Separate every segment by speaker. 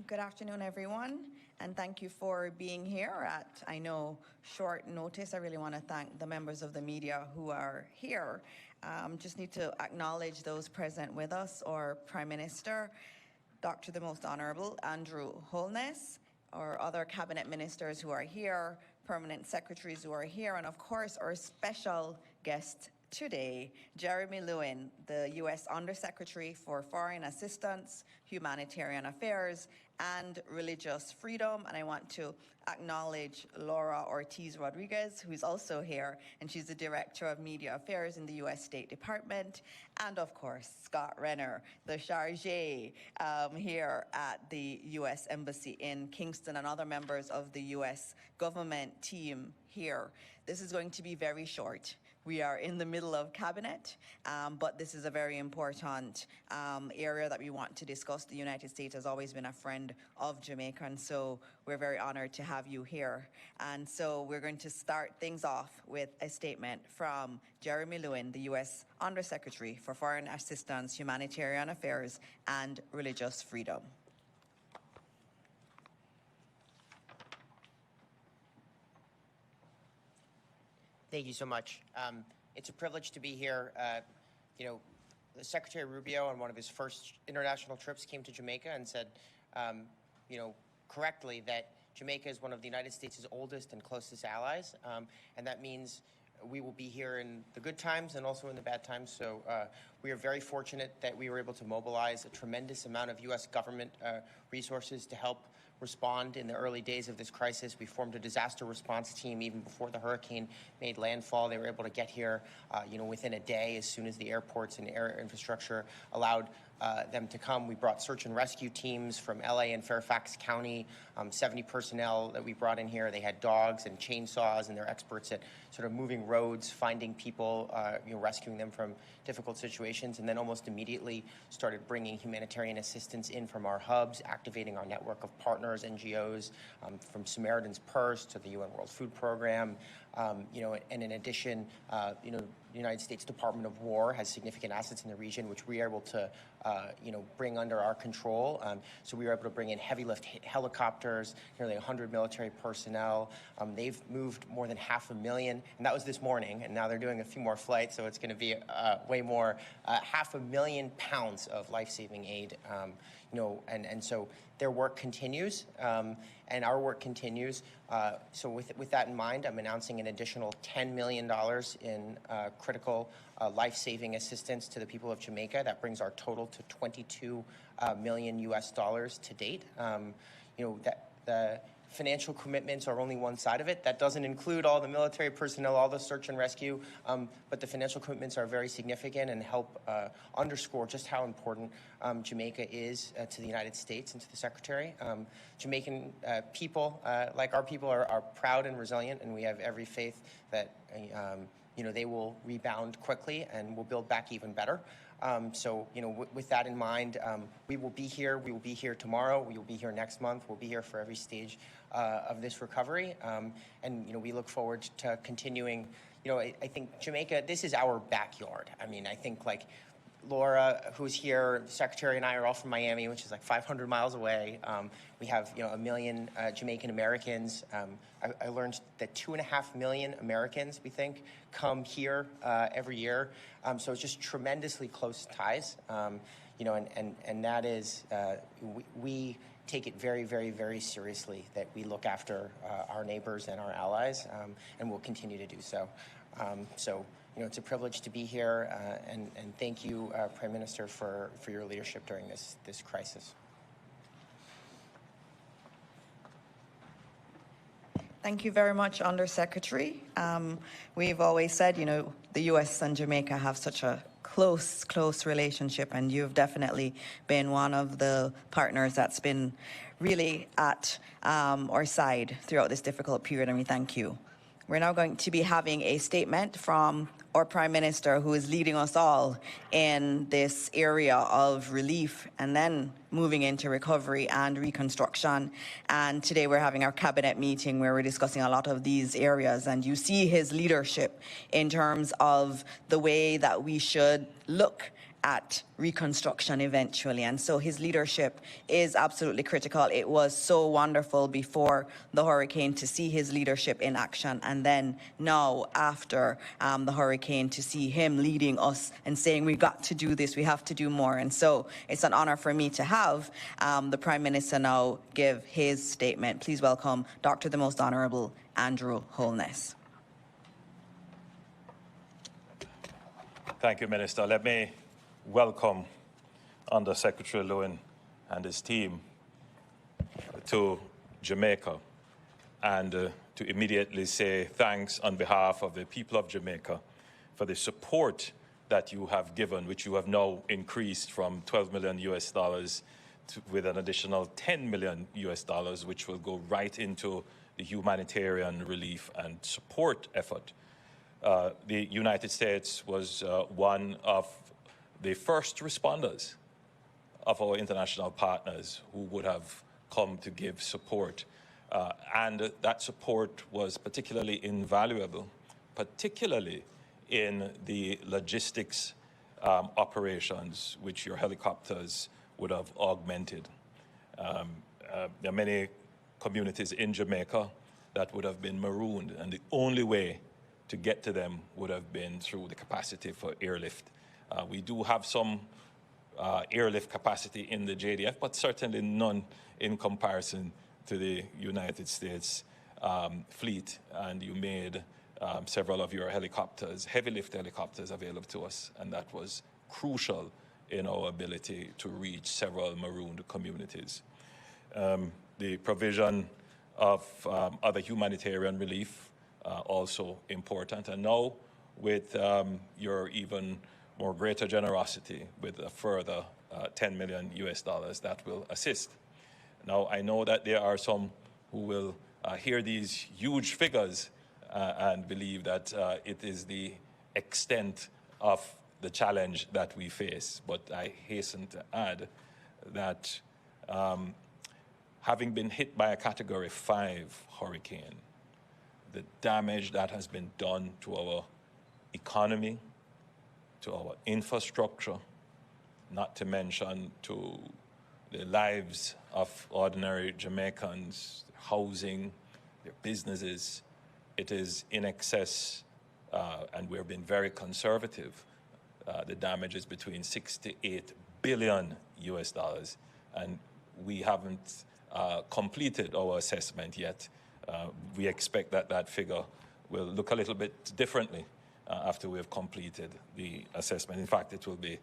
Speaker 1: Good afternoon, everyone, and thank you for being here at, I know, short notice. I really want to thank the members of the media who are here. Just need to acknowledge those present with us, our Prime Minister, Dr. the Most Honorable Andrew Holness, our other cabinet ministers who are here, permanent secretaries who are here, and of course our special guest today, Jeremy Lewin, the U.S. Undersecretary for Foreign Assistance, Humanitarian Affairs, and Religious Freedom. And I want to acknowledge Laura Ortiz Rodriguez, who's also here, and she's the Director of Media Affairs in the U.S. State Department. And of course, Scott Renner, the chargé here at the U.S. Embassy in Kingston, and other members of the U.S. government team here. This is going to be very short. We are in the middle of cabinet, but this is a very important area that we want to discuss. The United States has always been a friend of Jamaica, and so we're very honored to have you here. And so we're going to start things off with a statement from Jeremy Lewin, the U.S. Undersecretary for Foreign Assistance, Humanitarian Affairs, and Religious Freedom.
Speaker 2: Thank you so much. It's a privilege to be here. Secretary Rubio on one of his first international trips came to Jamaica and said, correctly that Jamaica is one of the United States' oldest and closest allies, and that means we will be here in the good times and also in the bad times. So we are very fortunate that we were able to mobilize a tremendous amount of U.S. government resources to help respond in the early days of this crisis. We formed a disaster response team even before the hurricane made landfall. They were able to get here, within a day, as soon as the airports and air infrastructure allowed them to come. We brought search and rescue teams from LA and Fairfax County, 70 personnel that we brought in here. They had dogs and chainsaws, and they're experts at sort of moving roads, finding people, rescuing them from difficult situations, and then almost immediately started bringing humanitarian assistance in from our hubs, activating our network of partners, NGOs, from Samaritan's Purse to the UN World Food Program. And in addition, the United States Department of War has significant assets in the region, which we are able to, bring under our control. So we were able to bring in heavy lift helicopters, nearly 100 military personnel. They've moved more than 500,000, and that was this morning, and now they're doing a few more flights, so it's going to be way more, 500,000 pounds of life-saving aid. And so their work continues, and our work continues. So with that in mind, I'm announcing an additional $10 million in critical life-saving assistance to the people of Jamaica. That brings our total to $22 million US to date. The financial commitments are only one side of it. That doesn't include all the military personnel, all the search and rescue, but the financial commitments are very significant and help underscore just how important Jamaica is to the United States and to the Secretary. Jamaican people, like our people, are proud and resilient, and we have every faith that they will rebound quickly and will build back even better. With that in mind, we will be here. We will be here tomorrow. We will be here next month. We'll be here for every stage of this recovery. We look forward to continuing. I think Jamaica, this is our backyard. I mean, I think like Laura, who's here, the Secretary, and I are all from Miami, which is like 500 miles away. We have, 1 million Jamaican Americans. I learned that 2.5 million Americans, we think, come here every year. So it's just tremendously close ties. And that is, we take it very, very, very seriously that we look after our neighbors and our allies, and we'll continue to do so. It's a privilege to be here, and thank you, Prime Minister, for your leadership during this crisis.
Speaker 1: Thank you very much, Undersecretary. We've always said, the U.S. and Jamaica have such a close relationship, and you've definitely been one of the partners that's been really at our side throughout this difficult period, and we thank you. We're now going to be having a statement from our Prime Minister, who is leading us all in this area of relief and then moving into recovery and reconstruction. And today we're having our cabinet meeting where we're discussing a lot of these areas. And you see his leadership in terms of the way that we should look at reconstruction eventually. And so his leadership is absolutely critical. It was so wonderful before the hurricane to see his leadership in action, and then now after the hurricane to see him leading us and saying, we've got to do this, we have to do more. And so it's an honor for me to have the Prime Minister now give his statement. Please welcome Dr. the Most Honorable Andrew Holness.
Speaker 3: Thank you, Minister. Let me welcome Under Secretary Lewin and his team to Jamaica, and to immediately say thanks on behalf of the people of Jamaica for the support that you have given, which you have now increased from $12 million with an additional $10 million, which will go right into the humanitarian relief and support effort. The United States was one of the first responders of our international partners who would have come to give support. And that support was particularly invaluable, particularly in the logistics operations, which your helicopters would have augmented. There are many communities in Jamaica that would have been marooned, and the only way to get to them would have been through the capacity for airlift. We do have some airlift capacity in the JDF, but certainly none in comparison to the United States fleet. And you made several of your helicopters, heavy lift helicopters, available to us, and that was crucial in our ability to reach several marooned communities. The provision of other humanitarian relief, also important. And now with your even more greater generosity with a further $10 million that will assist. Now, I know that there are some who will hear these huge figures and believe that it is the extent of the challenge that we face. But I hasten to add that having been hit by a Category 5 hurricane, the damage that has been done to our economy, to our infrastructure, not to mention to the lives of ordinary Jamaicans, housing, their businesses, it is in excess, and we're being very conservative. The damage is between $6 to $8 billion, and we haven't completed our assessment yet. We expect that that figure will look a little bit differently after we have completed the assessment. In fact, it will be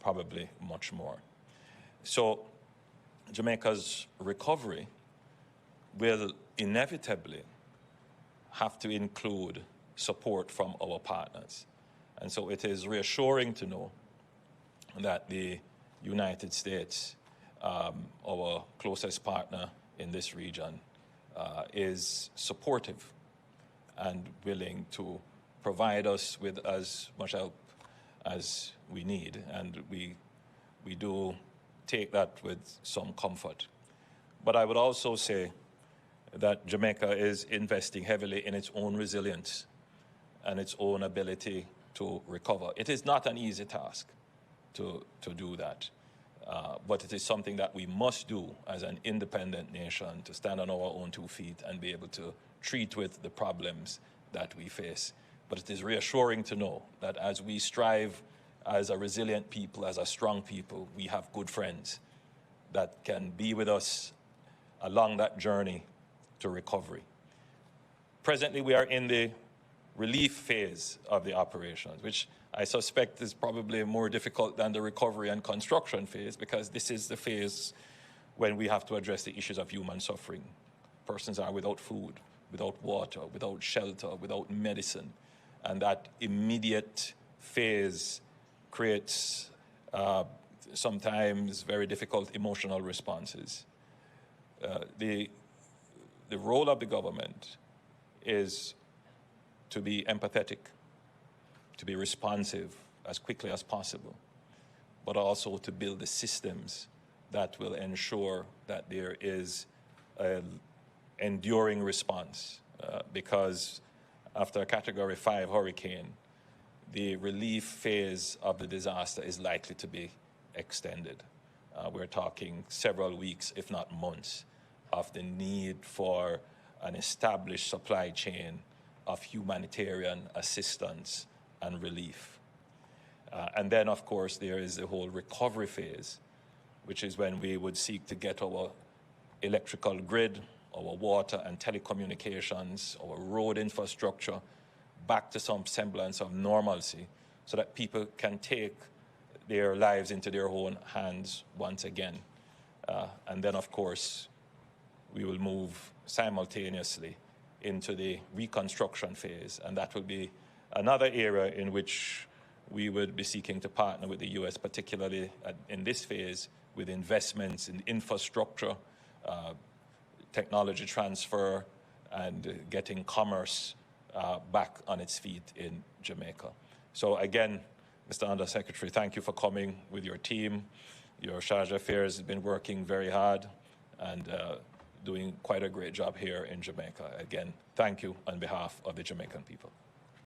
Speaker 3: probably much more. So Jamaica's recovery will inevitably have to include support from our partners. And so it is reassuring to know that the United States, our closest partner in this region, is supportive and willing to provide us with as much help as we need. And we do take that with some comfort. But I would also say that Jamaica is investing heavily in its own resilience and its own ability to recover. It is not an easy task to do that, but it is something that we must do as an independent nation, to stand on our own 2 feet and be able to treat with the problems that we face. But it is reassuring to know that as we strive as a resilient people, as a strong people, we have good friends that can be with us along that journey to recovery. Presently, we are in the relief phase of the operations, which I suspect is probably more difficult than the recovery and construction phase, because this is the phase when we have to address the issues of human suffering. Persons are without food, without water, without shelter, without medicine. And that immediate phase creates sometimes very difficult emotional responses. The role of the government is to be empathetic, to be responsive as quickly as possible, but also to build the systems that will ensure that there is an enduring response. Because after a Category 5 hurricane, the relief phase of the disaster is likely to be extended. We're talking several weeks, if not months, of the need for an established supply chain of humanitarian assistance and relief. And then, of course, there is the whole recovery phase, which is when we would seek to get our electrical grid, our water and telecommunications, our road infrastructure back to some semblance of normalcy so that people can take their lives into their own hands once again. And then, of course, we will move simultaneously into the reconstruction phase, and that will be another area in which we would be seeking to partner with the U.S., particularly in this phase, with investments in infrastructure, technology transfer, and getting commerce back on its feet in Jamaica. So again, Mr. Undersecretary, thank you for coming with your team. Your Charge d'Affaires has been working very hard and doing quite a great job here in Jamaica. Again, thank you on behalf of the Jamaican people.